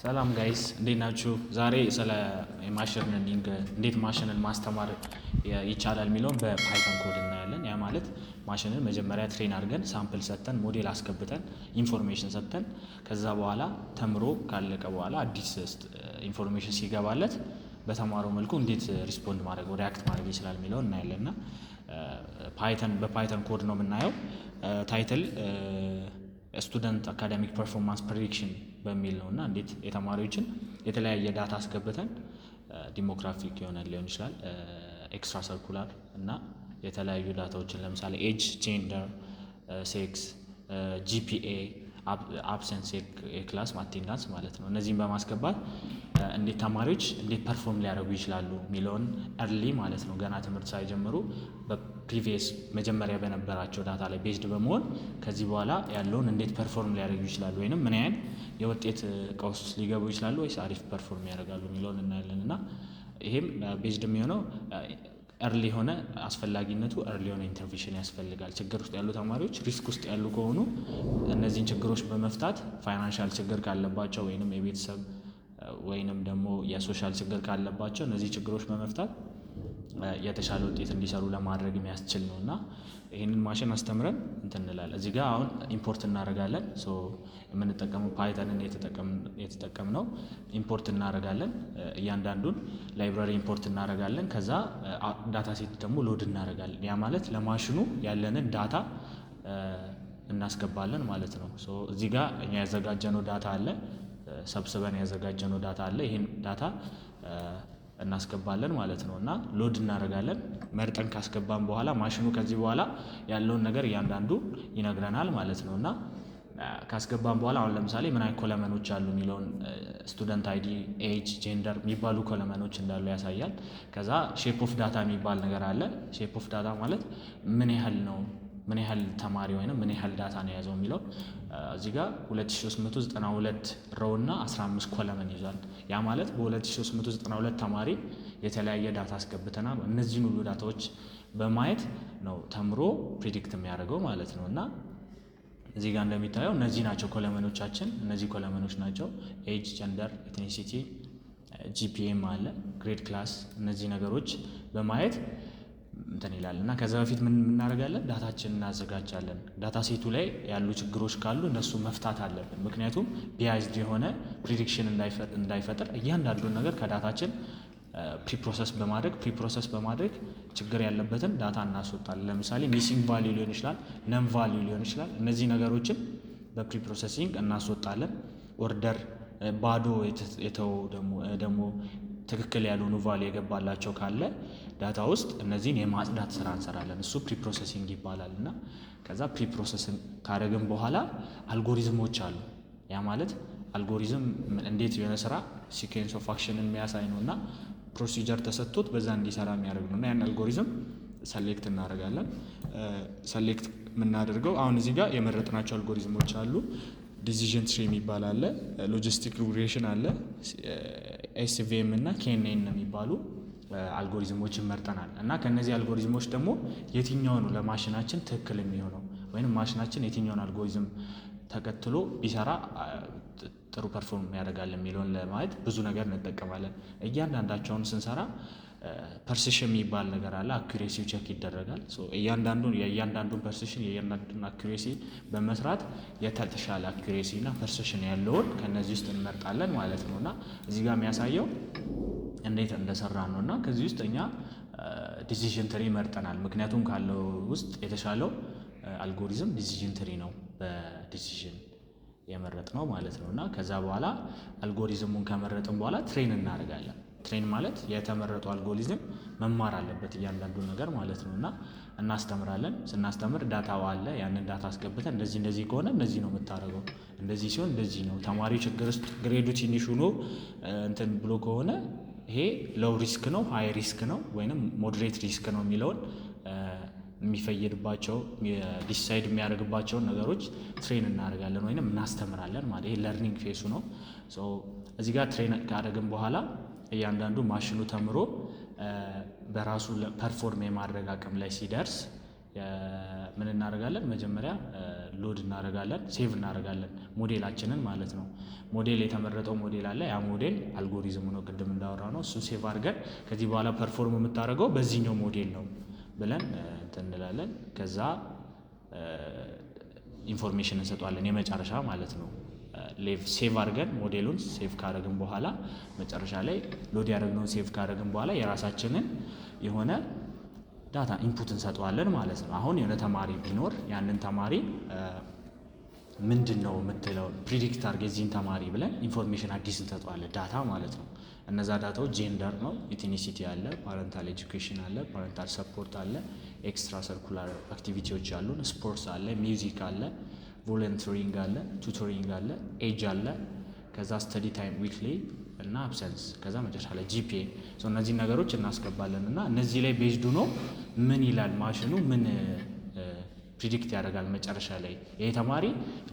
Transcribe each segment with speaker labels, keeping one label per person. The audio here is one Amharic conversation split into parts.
Speaker 1: ሰላም ጋይስ እንዴት ናችሁ? ዛሬ ስለ ማሽን ለርኒንግ እንዴት ማሽንን ማስተማር ይቻላል የሚለውን በፓይተን ኮድ እናያለን። ያ ማለት ማሽንን መጀመሪያ ትሬን አድርገን ሳምፕል ሰጥተን ሞዴል አስገብተን ኢንፎርሜሽን ሰጥተን ከዛ በኋላ ተምሮ ካለቀ በኋላ አዲስ ኢንፎርሜሽን ሲገባለት በተማረው መልኩ እንዴት ሪስፖንድ ማድረግ ሪያክት ማድረግ ይችላል የሚለውን እናያለን። እና በፓይተን ኮድ ነው የምናየው። ታይትል ስቱደንት አካዳሚክ ፐርፎርማንስ ፕሬዲክሽን በሚል ነው እና እንዴት የተማሪዎችን የተለያየ ዳታ አስገብተን ዲሞግራፊክ የሆነ ሊሆን ይችላል ኤክስትራ ሰርኩላር እና የተለያዩ ዳታዎችን ለምሳሌ ኤጅ፣ ጄንደር፣ ሴክስ፣ ጂፒኤ፣ አብሰንስ የክላስ አቴንዳንስ ማለት ነው። እነዚህን በማስገባት እንዴት ተማሪዎች እንዴት ፐርፎርም ሊያደርጉ ይችላሉ የሚለውን እርሊ ማለት ነው ገና ትምህርት ሳይጀምሩ በፕሪቪየስ መጀመሪያ በነበራቸው ዳታ ላይ ቤዝድ በመሆን ከዚህ በኋላ ያለውን እንዴት ፐርፎርም ሊያደርጉ ይችላሉ ወይንም ምን ያህል የውጤት ቀውስ ሊገቡ ይችላሉ ወይስ አሪፍ ፐርፎርም ያደርጋሉ የሚለውን እናያለን። እና ይሄም ቤዝድ የሚሆነው እርሊ የሆነ አስፈላጊነቱ እርሊ የሆነ ኢንተርቬንሽን ያስፈልጋል። ችግር ውስጥ ያሉ ተማሪዎች ሪስክ ውስጥ ያሉ ከሆኑ እነዚህን ችግሮች በመፍታት ፋይናንሻል ችግር ካለባቸው ወይንም የቤተሰብ ወይንም ደግሞ የሶሻል ችግር ካለባቸው እነዚህ ችግሮች በመፍታት የተሻለ ውጤት እንዲሰሩ ለማድረግ የሚያስችል ነው። እና ይህንን ማሽን አስተምረን እንትን እንላለን። እዚህ ጋር አሁን ኢምፖርት እናደርጋለን። የምንጠቀመው ፓይተንን የተጠቀምነው ኢምፖርት እናደርጋለን። እያንዳንዱን ላይብራሪ ኢምፖርት እናደርጋለን። ከዛ ዳታ ሴት ደግሞ ሎድ እናደርጋለን። ያ ማለት ለማሽኑ ያለንን ዳታ እናስገባለን ማለት ነው። እዚህ ጋር እኛ ያዘጋጀነው ዳታ አለ፣ ሰብስበን ያዘጋጀነው ዳታ አለ። ይህን ዳታ እናስገባለን ማለት ነው እና ሎድ እናደርጋለን። መርጠን ካስገባን በኋላ ማሽኑ ከዚህ በኋላ ያለውን ነገር እያንዳንዱ ይነግረናል ማለት ነው። እና ካስገባን በኋላ አሁን ለምሳሌ ምን አይነት ኮለመኖች አሉ የሚለውን ስቱደንት አይዲ፣ ኤጅ፣ ጄንደር የሚባሉ ኮለመኖች እንዳሉ ያሳያል። ከዛ ሼፕ ኦፍ ዳታ የሚባል ነገር አለ። ሼፕ ኦፍ ዳታ ማለት ምን ያህል ተማሪ ወይንም ምን ያህል ዳታ ነው የያዘው የሚለው እዚህ ጋር 2392 ሮው እና 15 ኮለመን ይዟል። ያ ማለት በ2392 ተማሪ የተለያየ ዳታ አስገብተናል። እነዚህን ሁሉ ዳታዎች በማየት ነው ተምሮ ፕሪዲክት የሚያደርገው ማለት ነው። እና እዚህ ጋር እንደሚታየው እነዚህ ናቸው ኮለመኖቻችን። እነዚህ ኮለመኖች ናቸው ኤጅ፣ ጀንደር፣ ኤትኒሲቲ፣ ጂፒኤም አለ፣ ግሬድ፣ ክላስ። እነዚህ ነገሮች በማየት እንትን ይላል እና ከዛ በፊት ምን እናደርጋለን? ዳታችን እናዘጋጃለን። ዳታ ሴቱ ላይ ያሉ ችግሮች ካሉ እነሱ መፍታት አለብን። ምክንያቱም ቢያይዝድ የሆነ ፕሪዲክሽን እንዳይፈጥር እያንዳንዱን ነገር ከዳታችን ፕሪፕሮሰስ በማድረግ ችግር ያለበትን ዳታ እናስወጣለን። ለምሳሌ ሚሲንግ ቫልዩ ሊሆን ይችላል፣ ነም ቫልዩ ሊሆን ይችላል። እነዚህ ነገሮችን በፕሪፕሮሰሲንግ እናስወጣለን። ኦርደር ባዶ የተው ደግሞ ትክክል ያልሆኑ ቫልዩ የገባላቸው ካለ ዳታ ውስጥ እነዚህን የማጽዳት ስራ እንሰራለን። እሱ ፕሪፕሮሰሲንግ ይባላል። እና ከዛ ፕሪፕሮሰሲንግ ካደረግን በኋላ አልጎሪዝሞች አሉ። ያ ማለት አልጎሪዝም እንዴት የሆነ ስራ ሲኩዌንስ ኦፍ አክሽንን የሚያሳይ ነው እና ፕሮሲጀር ተሰጥቶት በዛ እንዲሰራ የሚያደርግ ነው። እና ያን አልጎሪዝም ሰሌክት እናደርጋለን። ሰሌክት የምናደርገው አሁን እዚህ ጋር የመረጥናቸው አልጎሪዝሞች አሉ። ዲሲዥን ትሪ የሚባል አለ፣ ሎጂስቲክ ሪግሬሽን አለ፣ ኤስቪኤም እና ኬኤንኤን የሚባሉ አልጎሪዝሞችን መርጠናል። እና ከነዚህ አልጎሪዝሞች ደግሞ የትኛው ነው ለማሽናችን ትክክል የሚሆነው ወይንም ማሽናችን የትኛውን አልጎሪዝም ተከትሎ ቢሰራ ጥሩ ፐርፎርም ያደርጋል የሚለውን ለማየት ብዙ ነገር እንጠቀማለን። እያንዳንዳቸውን ስንሰራ ፐርሲሽን የሚባል ነገር አለ። አኩሬሲው ቼክ ይደረጋል። የእያንዳንዱን ፐርሲሽን የእያንዳንዱን አኩሬሲ በመስራት የተሻለ አኩሬሲ እና ፐርሲሽን ያለውን ከነዚህ ውስጥ እንመርጣለን ማለት ነው። እና እዚህ ጋር የሚያሳየው እንዴት እንደሰራ ነው። እና ከዚህ ውስጥ እኛ ዲሲዥን ትሪ መርጠናል። ምክንያቱም ካለው ውስጥ የተሻለው አልጎሪዝም ዲሲዥን ትሪ ነው፣ በዲሲዥን የመረጥ ነው ማለት ነው። እና ከዛ በኋላ አልጎሪዝሙን ከመረጥን በኋላ ትሬን እናደርጋለን። ትሬን ማለት የተመረጡ አልጎሪዝም መማር አለበት እያንዳንዱ ነገር ማለት ነው። እና እናስተምራለን። ስናስተምር ዳታው አለ። ያንን ዳታ አስገብተን እንደዚህ ከሆነ እንደዚህ ነው የምታደርገው፣ እንደዚህ ሲሆን እንደዚህ ነው። ተማሪ ችግር ውስጥ ግሬዱ ትንሽ ሆኖ እንትን ብሎ ከሆነ ይሄ ሎው ሪስክ ነው፣ ሃይ ሪስክ ነው ወይንም ሞዴሬት ሪስክ ነው የሚለውን የሚፈይድባቸው ዲሳይድ የሚያደርግባቸውን ነገሮች ትሬን እናደርጋለን ወይንም እናስተምራለን ማለት ይሄ ለርኒንግ ፌሱ ነው። እዚህ ጋር ትሬን ካደረግን በኋላ እያንዳንዱ ማሽኑ ተምሮ በራሱ ፐርፎርም የማድረግ አቅም ላይ ሲደርስ ምን እናደርጋለን? መጀመሪያ ሎድ እናደርጋለን፣ ሴቭ እናደርጋለን ሞዴላችንን ማለት ነው። ሞዴል የተመረጠው ሞዴል አለ። ያ ሞዴል አልጎሪዝሙ ነው ቅድም እንዳወራ ነው። እሱን ሴቭ አድርገን ከዚህ በኋላ ፐርፎርም የምታደርገው በዚህኛው ሞዴል ነው ብለን እንትን እንላለን። ከዛ ኢንፎርሜሽን እንሰጠዋለን የመጨረሻ ማለት ነው። ሴቭ አድርገን ሞዴሉን ሴቭ ካደረግን በኋላ መጨረሻ ላይ ሎድ ያደረግነውን ሴቭ ካደረግን በኋላ የራሳችንን የሆነ ዳታ ኢንፑት እንሰጠዋለን ማለት ነው። አሁን የሆነ ተማሪ ቢኖር ያንን ተማሪ ምንድን ነው የምትለው ፕሪዲክት አድርገ የዚህን ተማሪ ብለን ኢንፎርሜሽን አዲስ እንሰጠዋለን ዳታ ማለት ነው። እነዛ ዳታዎች ጄንደር ነው፣ ኢትኒሲቲ አለ፣ ፓረንታል ኤጁኬሽን አለ፣ ፓረንታል ሰፖርት አለ፣ ኤክስትራ ሰርኩላር አክቲቪቲዎች አሉን፣ ስፖርትስ አለ፣ ሚውዚክ አለ፣ ቮለንተሪንግ አለ፣ ቱቶሪንግ አለ፣ ኤጅ አለ፣ ከዛ ስተዲ ታይም ዊክሊ እና አብሰንስ፣ ከዛ መጨረሻ ላይ ጂፒኤ። እነዚህ ነገሮች እናስገባለን እና እነዚህ ላይ ቤዝድ ሆኖ ምን ይላል ማሽኑ ምን ፕሪዲክት ያደርጋል መጨረሻ ላይ ይሄ ተማሪ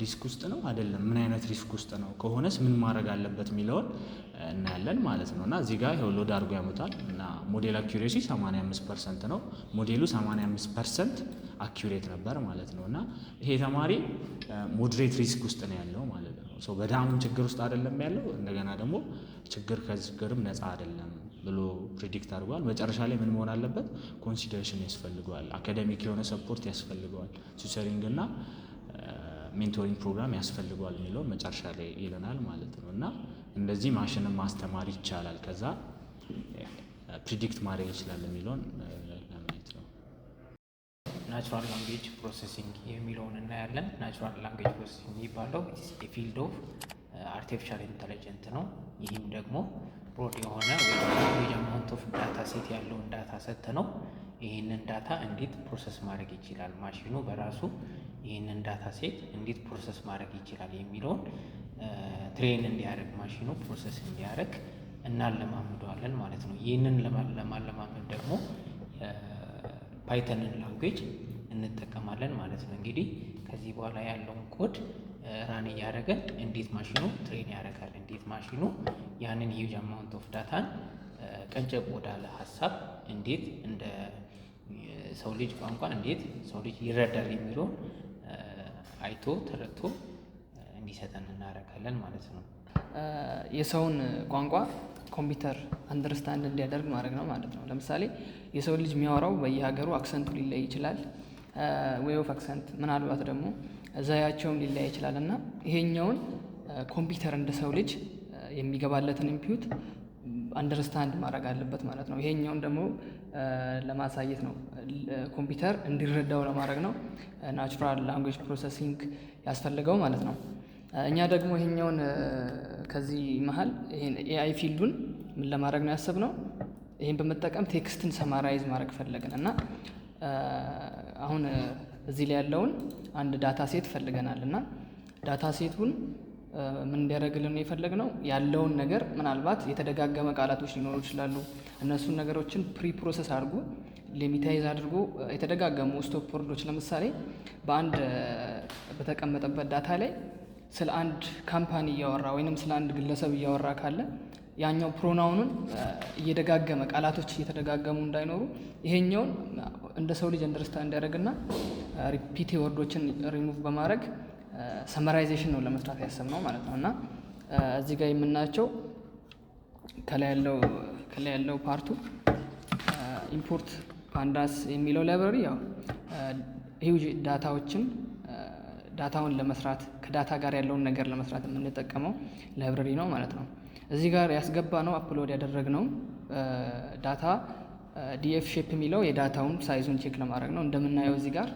Speaker 1: ሪስክ ውስጥ ነው አይደለም፣ ምን አይነት ሪስክ ውስጥ ነው ከሆነስ ምን ማድረግ አለበት የሚለውን እናያለን ማለት ነው። እና እዚህ ጋር ይኸው ሎድ አድርጎ ያመጣል እና ሞዴል አኪዩሬሲ 85% ነው። ሞዴሉ 85% አኪዩሬት ነበር ማለት ነው። እና ይሄ ተማሪ ሞዴሬት ሪስክ ውስጥ ነው ያለው ማለት ነው። በጣም ችግር ውስጥ አይደለም ያለው፣ እንደገና ደግሞ ከችግርም ነፃ አይደለም ብሎ ፕሪዲክት አድርጓል። መጨረሻ ላይ ምን መሆን አለበት? ኮንሲደሬሽን ያስፈልገዋል፣ አካዳሚክ የሆነ ሰፖርት ያስፈልገዋል፣ ቱተሪንግ እና ሜንቶሪንግ ፕሮግራም ያስፈልገዋል የሚለውን መጨረሻ ላይ ይለናል ማለት ነው። እና እንደዚህ ማሽንን ማስተማር ይቻላል፣ ከዛ ፕሪዲክት ማድረግ ይችላል የሚለውን ለማየት ነው።
Speaker 2: ናቹራል ላንጉዌጅ ፕሮሰሲንግ የሚለውን እናያለን። ናቹራል ላንጉዌጅ ፕሮሰሲንግ የሚባለው ፊልድ ኦፍ አርቲፊሻል ኢንተለጀንት ነው። ይህም ደግሞ ብሮድ የሆነ ወይ አማውንት ኦፍ ዳታ ሴት ያለውን ዳታ ሰጥ ነው። ይህንን ዳታ እንዴት ፕሮሰስ ማድረግ ይችላል ማሽኑ በራሱ ይህንን ዳታ ሴት እንዴት ፕሮሰስ ማድረግ ይችላል የሚለውን ትሬን እንዲያደርግ ማሽኑ ፕሮሰስ እንዲያደርግ እናለማምደዋለን ማለት ነው። ይህንን ለማለማመድ ደግሞ ፓይተንን ላንጉዌጅ እንጠቀማለን ማለት ነው። እንግዲህ ከዚህ በኋላ ያለውን ኮድ ራን እያደረገን እንዴት ማሽኑ ትሬን ያደርጋል፣ እንዴት ማሽኑ ያንን ሂውጅ አማውንት ኦፍ ዳታን ቀንጨብ ወዳለ ሀሳብ እንዴት እንደ ሰው ልጅ ቋንቋ እንዴት ሰው ልጅ ይረዳል የሚለውን አይቶ ተረድቶ እንዲሰጠን እናደርጋለን ማለት ነው።
Speaker 3: የሰውን ቋንቋ ኮምፒውተር አንደርስታንድ እንዲያደርግ ማድረግ ነው ማለት ነው። ለምሳሌ የሰው ልጅ የሚያወራው በየሀገሩ አክሰንቱ ሊለይ ይችላል። ዌይ ኦፍ አክሰንት ምናልባት ደግሞ ዘያቸውም ሊለያይ ይችላል እና ይሄኛውን ኮምፒውተር እንደ ሰው ልጅ የሚገባለትን ኢንፑት አንደርስታንድ ማድረግ አለበት ማለት ነው። ይሄኛውን ደግሞ ለማሳየት ነው፣ ኮምፒውተር እንዲረዳው ለማድረግ ነው ናቹራል ላንጉዌጅ ፕሮሰሲንግ ያስፈልገው ማለት ነው። እኛ ደግሞ ይሄኛውን ከዚህ መሀል ይሄን ኤአይ ፊልዱን ምን ለማድረግ ነው ያሰብነው? ይሄን በመጠቀም ቴክስትን ሰማራይዝ ማድረግ ፈለግን እና አሁን እዚህ ላይ ያለውን አንድ ዳታ ሴት ፈልገናል እና ዳታ ሴቱን ምን እንዲያደርግልን ነው የፈለግነው? ያለውን ነገር ምናልባት የተደጋገመ ቃላቶች ሊኖሩ ይችላሉ። እነሱን ነገሮችን ፕሪፕሮሰስ አድርጎ ሊሚታይዝ አድርጎ የተደጋገሙ ስቶፕ ወርዶች ለምሳሌ በአንድ በተቀመጠበት ዳታ ላይ ስለ አንድ ካምፓኒ እያወራ ወይንም ስለ አንድ ግለሰብ እያወራ ካለ ያኛው ፕሮናውኑን እየደጋገመ ቃላቶች እየተደጋገሙ እንዳይኖሩ ይሄኛውን እንደ ሰው ልጅ አንደርስታንድ እንዲያደርግና ሪፒት ወርዶችን ሪሙቭ በማድረግ ሰመራይዜሽን ነው ለመስራት ያሰብነው ማለት ነው። እና እዚህ ጋር የምናያቸው ከላይ ያለው ፓርቱ ኢምፖርት ፓንዳስ የሚለው ላይብረሪ ያው ሂውጅ ዳታውን ለመስራት ከዳታ ጋር ያለውን ነገር ለመስራት የምንጠቀመው ላይብረሪ ነው ማለት ነው። እዚህ ጋር ያስገባ ነው አፕሎድ ያደረግነው ዳታ ዲኤፍ ሼፕ የሚለው የዳታውን ሳይዙን ቼክ ለማድረግ ነው። እንደምናየው እዚህ ጋር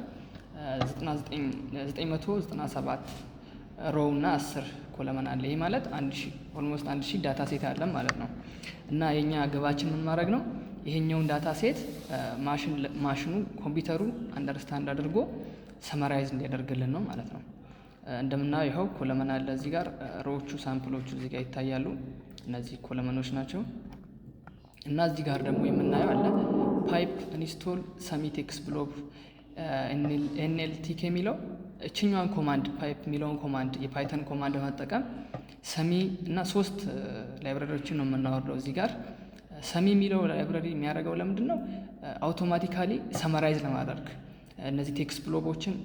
Speaker 3: 997 ሮው እና 10 ኮለመን አለ። ይህ ማለት 1000 ዳታ ሴት አለ ማለት ነው። እና የኛ ግባችን ምን ማድረግ ነው? ይሄኛውን ዳታ ሴት ማሽኑ ኮምፒውተሩ አንደርስታንድ አድርጎ ሰመራይዝ እንዲያደርግልን ነው ማለት ነው። እንደምናየው ይኸው ኮለመን አለ እዚህ ጋር ሮዎቹ ሳምፕሎቹ እዚህ ጋር ይታያሉ። እነዚህ ኮለመኖች ናቸው። እና እዚህ ጋር ደግሞ የምናየው አለ ፓይፕ ኢንስቶል ሰሚት ኤክስፕሎብ ኤንኤልቲኬ የሚለው እችኛዋን ኮማንድ ፓይፕ የሚለውን ኮማንድ የፓይተን ኮማንድ በመጠቀም ሰሚ እና 3 ላይብረሪዎችን ነው የምናወርደው። እዚህ ጋር ሰሚ የሚለው ላይብረሪ የሚያደርገው ለምንድን ነው? አውቶማቲካሊ ሰመራይዝ ለማድረግ እነዚህ ቴክስት ብሎኮችን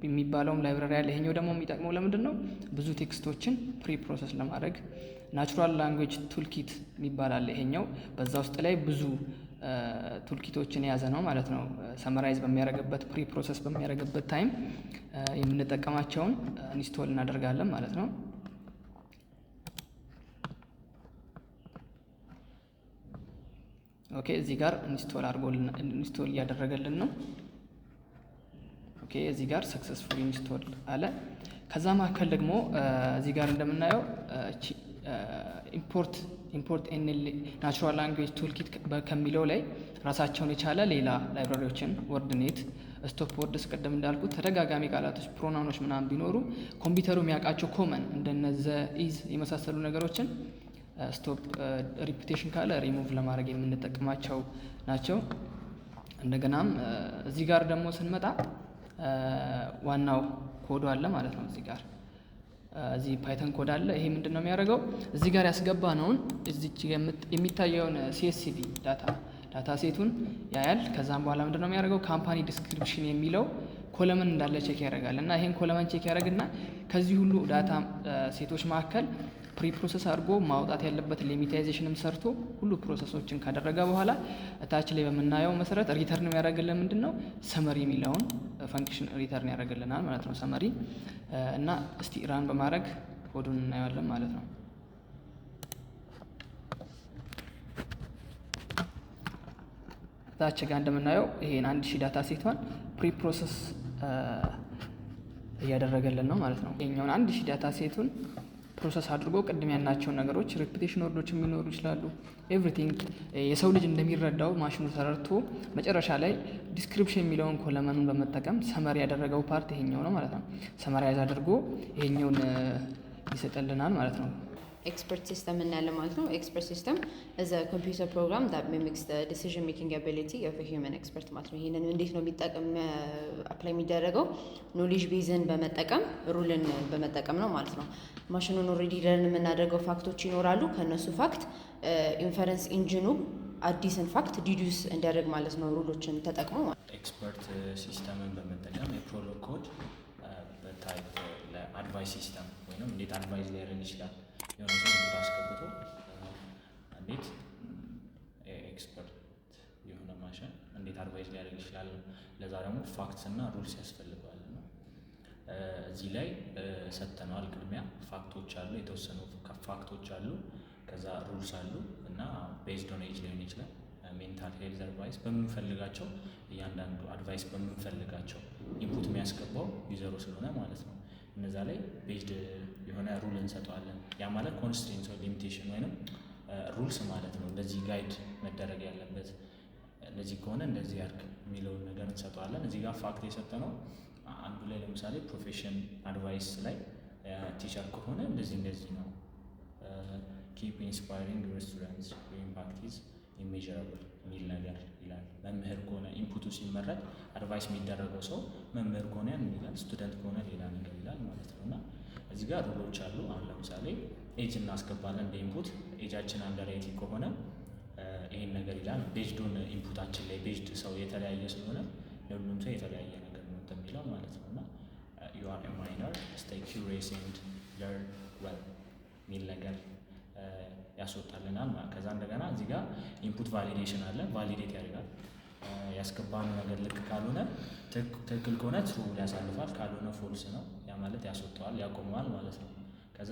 Speaker 3: የሚባለውም ላይብራሪ አለ። ይሄኛው ደግሞ የሚጠቅመው ለምንድን ነው? ብዙ ቴክስቶችን ፕሪ ፕሮሰስ ለማድረግ ናቹራል ላንጉዌጅ ቱልኪት የሚባል አለ። ይሄኛው በዛ ውስጥ ላይ ብዙ ቱልኪቶችን የያዘ ነው ማለት ነው። ሰመራይዝ በሚያደርግበት ፕሪ ፕሮሰስ በሚያደርግበት ታይም የምንጠቀማቸውን ኢንስቶል እናደርጋለን ማለት ነው። ኦኬ እዚህ ጋር ኢንስቶል እያደረገልን ነው። ኦኬ እዚህ ጋር ሰክሰስፉሊ ኢንስቶል አለ። ከዛ መካከል ደግሞ እዚህ ጋር እንደምናየው ኢምፖርት ኤንኤል ናቹራል ላንጉዌጅ ቱልኪት ከሚለው ላይ ራሳቸውን የቻለ ሌላ ላይብራሪዎችን ወርድኔት፣ ስቶፕ ወርድስ ቅድም እንዳልኩት ተደጋጋሚ ቃላቶች ፕሮናውኖች ምናምን ቢኖሩ ኮምፒውተሩ የሚያውቃቸው ኮመን እንደነዘ ኢዝ የመሳሰሉ ነገሮችን ስቶፕ ሪፒቴሽን ካለ ሪሙቭ ለማድረግ የምንጠቀማቸው ናቸው። እንደገናም እዚህ ጋር ደግሞ ስንመጣ ዋናው ኮዱ አለ ማለት ነው። እዚህ ፓይተን ኮድ አለ። ይሄ ምንድን ነው የሚያደርገው? እዚህ ጋር ያስገባነውን እዚች የሚታየውን ሲኤስቪ ዳታ ሴቱን ያያል። ከዛም በኋላ ምንድን ነው የሚያደርገው? ካምፓኒ ዲስክሪፕሽን የሚለው ኮለመን እንዳለ ቼክ ያደርጋል እና ይሄን ኮለመን ቼክ ያደርግና ከዚህ ሁሉ ዳታ ሴቶች መካከል ፕሪ ፕሮሰስ አድርጎ ማውጣት ያለበት ሊሚታይዜሽንም ሰርቶ ሁሉ ፕሮሰሶችን ካደረገ በኋላ እታች ላይ በምናየው መሰረት ሪተርን ያደርግልን ምንድን ነው? ሰመሪ የሚለውን ፈንክሽን ሪተርን ያደርግልናል ማለት ነው። ሰመሪ እና እስቲ ራን በማድረግ ኮዱን እናየዋለን ማለት ነው። እታች ጋር እንደምናየው ይሄን 1000 ዳታ ሴቷን ፕሪ ፕሮሰስ እያደረገልን ነው ማለት ነው። ይሄኛውን 1000 ዳታ ሴቱን ፕሮሰስ አድርጎ ቅድም ያልናቸውን ነገሮች ሪፒቴሽን ወርዶች የሚኖሩ ይችላሉ። ኤቭሪቲንግ የሰው ልጅ እንደሚረዳው ማሽኑ ተረድቶ መጨረሻ ላይ ዲስክሪፕሽን የሚለውን ኮለመኑን በመጠቀም ሰመሪ ያደረገው ፓርት ይሄኛው ነው ማለት ነው። ሰመራይዝ አድርጎ ይሄኛውን ይሰጠልናል ማለት ነው።
Speaker 4: ኤክስፐርት ሲስተም እናያለን ማለት ነው። ኤክስፐርት ሲስተም ኢዝ አ ኮምፒውተር ፕሮግራም ዳት ሚሚክስ ዘ ዲሲዥን ሜኪንግ አቢሊቲ ኦፍ አ ሂውመን ኤክስፐርት ማለት ነው። ይሄንን እንዴት ነው አፕላይ የሚደረገው? ኖሌጅ ቤዝን በመጠቀም ሩልን በመጠቀም ነው ማለት ነው። ማሽኑን ኦልሬዲ ለርን የምናደርገው ፋክቶች ይኖራሉ። ከእነሱ ፋክት ኢንፈረንስ ኢንጂኑ አዲስን ፋክት ዲዱስ እንዲያደርግ ማለት ነው፣ ሩሎችን ተጠቅሞ ማለት ነው።
Speaker 1: ኤክስፐርት ሲስተምን በመጠቀም የፕሮሎግ ኮድ በታይፕ ለአድቫይስ ሲስተም ወይም እንዴት አድቫይዝ ሊያደርግ ይችላል የሆነ ሰው እንዴት አስገብቶ እንዴት ኤክስፐርት የሆነ ማሽን እንዴት አድቫይዝ ሊያደርግ ይችላል። ለዛ ደግሞ ፋክትስ እና ሩልስ ያስፈልገዋል ነው። እዚህ ላይ ሰጥተነዋል። ቅድሚያ ፋክቶች አሉ፣ የተወሰኑ ፋክቶች አሉ፣ ከዛ ሩልስ አሉ እና ቤዝድ ኦን ኤጅ ሊሆን ይችላል። ሜንታል ሄልዝ አድቫይስ በምንፈልጋቸው እያንዳንዱ አድቫይስ በምንፈልጋቸው ኢንፑት የሚያስገባው ዩዘሩ ስለሆነ ማለት ነው። እነዛ ላይ ቤዝድ የሆነ ሩል እንሰጠዋለን። ያ ማለት ኮንስትሬንት ወይ ሊሚቴሽን ወይንም ሩልስ ማለት ነው። እንደዚህ ጋይድ መደረግ ያለበት እንደዚህ ከሆነ እንደዚህ ያርግ የሚለውን ነገር እንሰጠዋለን። እዚህ ጋር ፋክት የሰጠነው አንዱ ላይ ለምሳሌ ፕሮፌሽን አድቫይስ ላይ ቲቸር ከሆነ እንደዚህ ነው፣ ኪፕ ኢንስፓይሪንግ ስቱደንትስ ኢምፓክት ኢዝ ኢሜዥረብል የሚል ነገር ይላል። መምህር ከሆነ ኢንፑቱ ሲመረጥ አድቫይስ የሚደረገው ሰው መምህር ከሆነ ያን ይላል፣ ስቱደንት ከሆነ ሌላ ነገር ይላል ማለት ነው። እና እዚህ ጋር ሩሎች አሉ። አሁን ለምሳሌ ኤጅ እናስገባለን እንደ ኢንፑት። ኤጃችን አንደር 18 ከሆነ ይሄን ነገር ይላል። ቤዝድ ኦን ኢንፑታችን ላይ ቤዝድ ሰው የተለያየ ስለሆነ ለሁሉም ሰው የተለያየ ነገር ነው የሚለው ማለት ነው። እና ዩ አር ኤ ማይነር ስቴይ ኪውሪየስ ኤንድ ለርን ዌል የሚል ነገር ያስወጣልናል። ከዛ እንደገና እዚህ ጋር ኢንፑት ቫሊዴሽን አለ። ቫሊዴት ያደርጋል። ያስገባነው ነገር ልክ ካልሆነ ትክክል ከሆነ ትሩ ያሳልፋል፣ ካልሆነ ፎልስ ነው። ያ ማለት ያስወጣዋል፣ ያቆመዋል ማለት ነው። ከዛ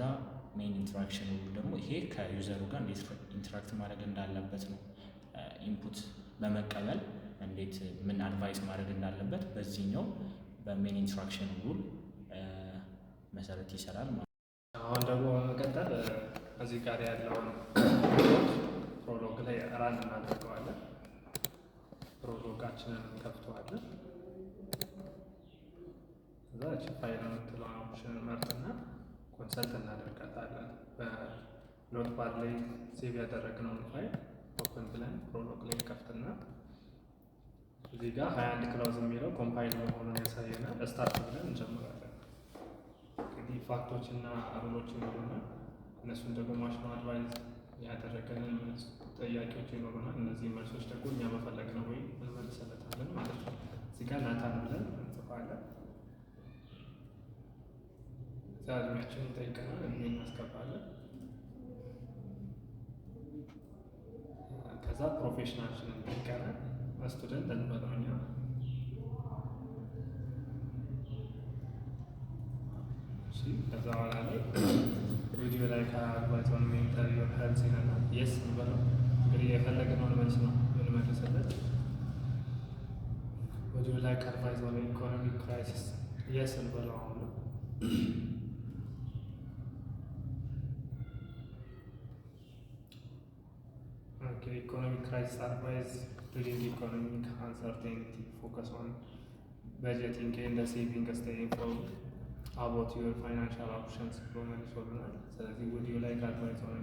Speaker 1: ሜን ኢንተራክሽን ደግሞ ይሄ ከዩዘሩ ጋር እንዴት ኢንተራክት ማድረግ እንዳለበት ነው። ኢንፑት በመቀበል እንዴት ምን አድቫይስ ማድረግ እንዳለበት በዚህኛው በሜን ኢንስትራክሽን ሩል መሰረት ይሰራል ማለት ነው።
Speaker 5: አሁን ደግሞ በመቀጠል እዚህ ጋር ያለውን ፕሮሎግ ላይ ራን እናደርገዋለን። ፕሮሎጋችንን እንከፍተዋለን። እዛ ፋይል የምትለውን ኦፕሽን መርጥና ኮንሰልት እናደርጋታለን። በኖትፓድ ላይ ሴቭ ያደረግነውን ፋይል ኦፕን ብለን ፕሮሎግ ላይ ከፍትና እዚህ ጋር 21 ክላውዝ የሚለው ኮምፓይል መሆኑን ያሳየናል። ስታርት ብለን እንጀምራለን። እንግዲህ ፋክቶችና ሩሎች ይኖሩናል። እነሱን ደግሞ ማሽኑ አድቫይዝ ያደረገንን ጥያቄዎች ይኖሩናል። እነዚህ መልሶች ደግሞ እኛ መፈለግ ነው ወይ እንመልሰለታለን ማለት ነው። እዚህ ጋር ናታን ብለን እንጽፋለን። እዛ እድሜያችንን ይጠይቀናል፣ እድሜ እናስገባለን። ከዛ ፕሮፌሽናችንን ይጠይቀናል፣ ስቱደንት እንበለው እኛ። ከዛ በኋላ ላይ ቪዲዮ ላይ ከአድቫይስ ኦን ሜንታል ሄልዝ ይለናል። የስ እንበለው። እንግዲህ የፈለግነውን መልስ ነው የምንመልስለት። ቪዲዮ ላይ ከአድቫይስ ኦን ኢኮኖሚክ ክራይሲስ የስ እንበለው። አሁን ኢኮኖሚክ ክራይሲስ አድቫይስ ዱሪንግ ኢኮኖሚክ አንሰርቴኒቲ ፎከስ ኦን በጀቲንግ ኤንድ ሴቪንግ ስቴይ ኢንፎርምድ አባውት ዩር ፋይናንሻል ኦፕሽንስ ብሎ መልሶልናል። ስለዚህ ውድ ዩ ላይክ አድቫይስ ኦን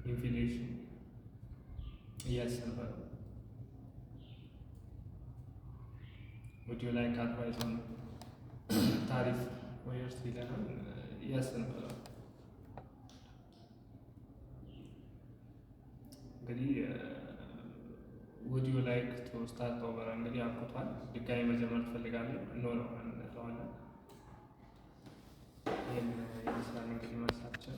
Speaker 5: ኢንፍሌሽን የስ እንበለው። ውድ ዩ ላይክ አድቫይስ ኦን ታሪፍ ዌርስ ይለናል። የስ እንበለው። እንግዲህ ውድ ዩ ላይክ ቱ ስታርት ኦቨር እንግዲህ አብቅቷል። ድጋሚ መጀመር ትፈልጋለህ? እንለዋለን። ይህን ይመስላል እንግዲህ መልሳችን።